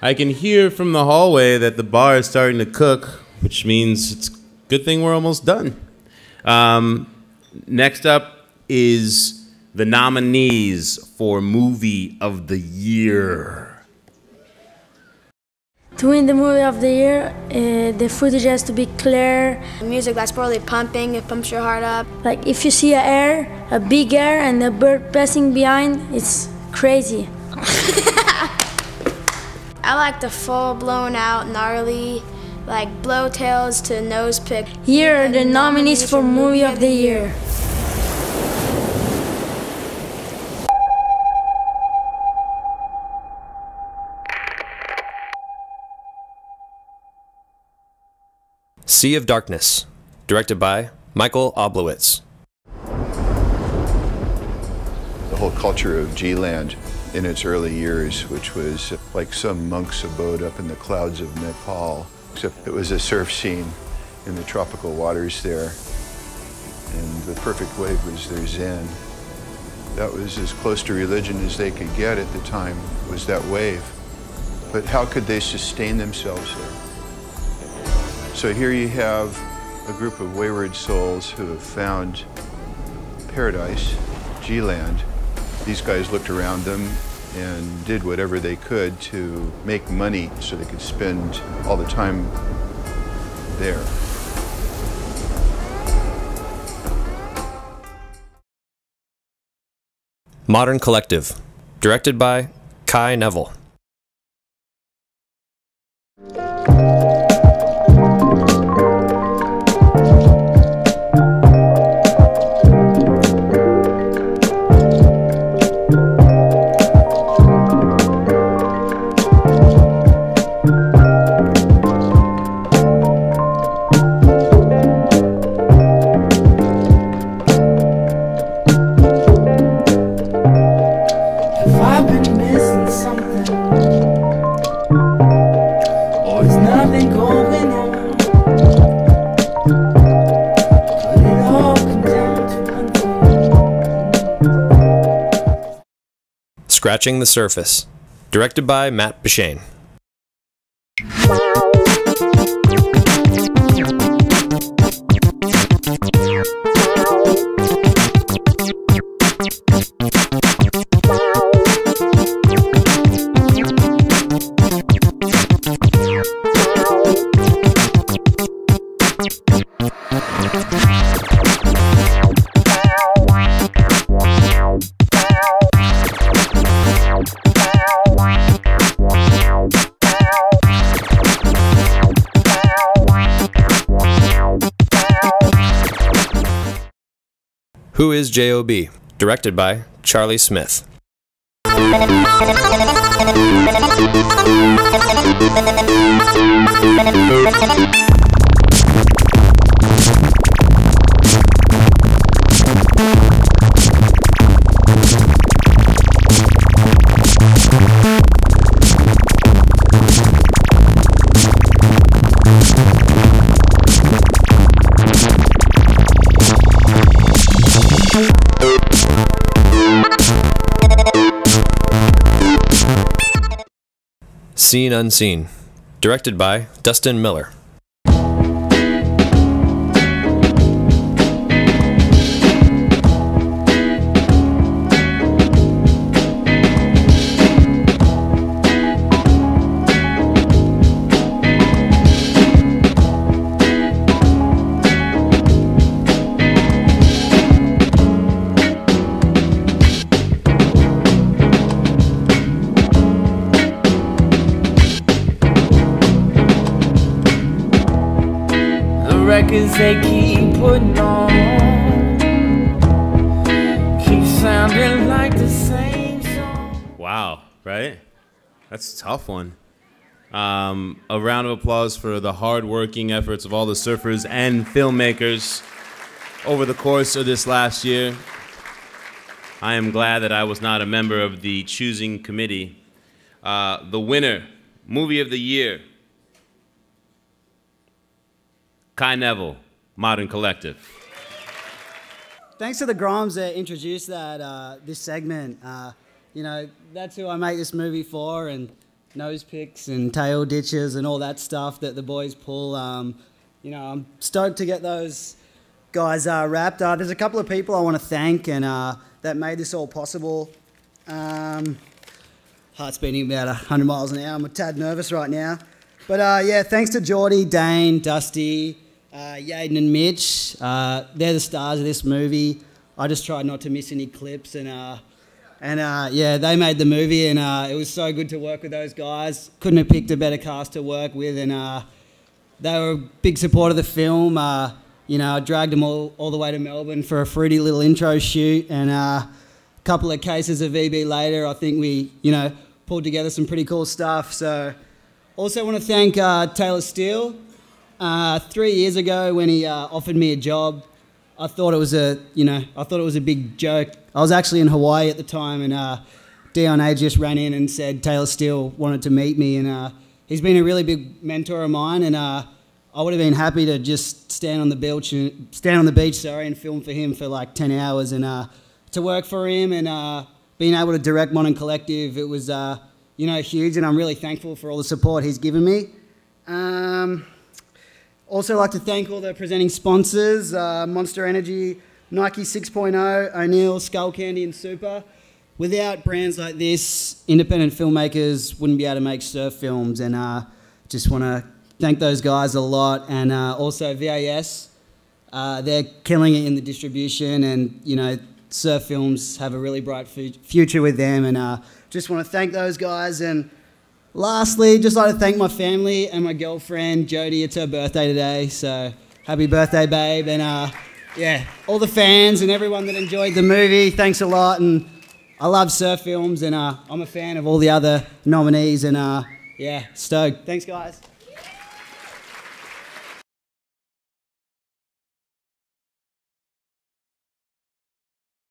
I can hear from the hallway that the bar is starting to cook, which means it's a good thing we're almost done. Next up is the nominees for Movie of the Year. To win the Movie of the Year, the footage has to be clear. Music that's probably pumping, it pumps your heart up. Like if you see a big air and a bird passing behind, it's crazy. I like the full blown out, gnarly, like blowtails to nose pick. Here are the nominees for Movie of the Year. Sea of Darkness, directed by Michael Oblowitz. The whole culture of G-Land in its early years, which was like some monk's abode up in the clouds of Nepal, except it was a surf scene in the tropical waters there, and the perfect wave was their zen. That was as close to religion as they could get at the time, was that wave. But how could they sustain themselves there? So here you have a group of wayward souls who have found paradise, G-Land. These guys looked around them and did whatever they could to make money so they could spend all the time there. Modern Collective, directed by Kai Neville. Scratching the Surface, directed by Matt Bishane. Who is J.O.B.? Directed by Charlie Smith. Seen Unseen, directed by Dustin Miller. Records they keep putting on keep sounding like the same song. Wow, right? That's a tough one. A round of applause for the hard-working efforts of all the surfers and filmmakers over the course of this last year. I am glad that I was not a member of the choosing committee. The winner, Movie of the Year, Kai Neville, Modern Collective. Thanks to the Groms that introduced that this segment. You know, that's who I make this movie for, and nose picks and tail ditches and all that stuff that the boys pull. You know, I'm stoked to get those guys wrapped. There's a couple of people I want to thank and that made this all possible. Heart's beating about 100 miles an hour. I'm a tad nervous right now. But yeah, thanks to Jordy, Dane, Dusty, Yaden and Mitch. They're the stars of this movie. I just tried not to miss any clips and yeah, they made the movie and it was so good to work with those guys. Couldn't have picked a better cast to work with and they were a big support of the film. You know, I dragged them all the way to Melbourne for a fruity little intro shoot and a couple of cases of VB later. I think we, you know, pulled together some pretty cool stuff. So also want to thank Taylor Steele. 3 years ago when he offered me a job, I thought it was a big joke. I was actually in Hawaii at the time and D&A just ran in and said Taylor Steele wanted to meet me and he's been a really big mentor of mine and I would have been happy to just stand on the beach and film for him for like 10 hours and to work for him and being able to direct Modern Collective, it was you know, huge and I'm really thankful for all the support he's given me. Also like to thank all the presenting sponsors, Monster Energy, Nike 6.0, O'Neill, Skull Candy and Super. Without brands like this, independent filmmakers wouldn't be able to make surf films and just want to thank those guys a lot and also VAS. They're killing it in the distribution and, you know, surf films have a really bright future with them and just want to thank those guys and lastly, just like to thank my family and my girlfriend, Jody. It's her birthday today, so happy birthday, babe. And yeah, all the fans and everyone that enjoyed the movie, thanks a lot. And I love surf films and I'm a fan of all the other nominees and yeah, stoked. Thanks, guys.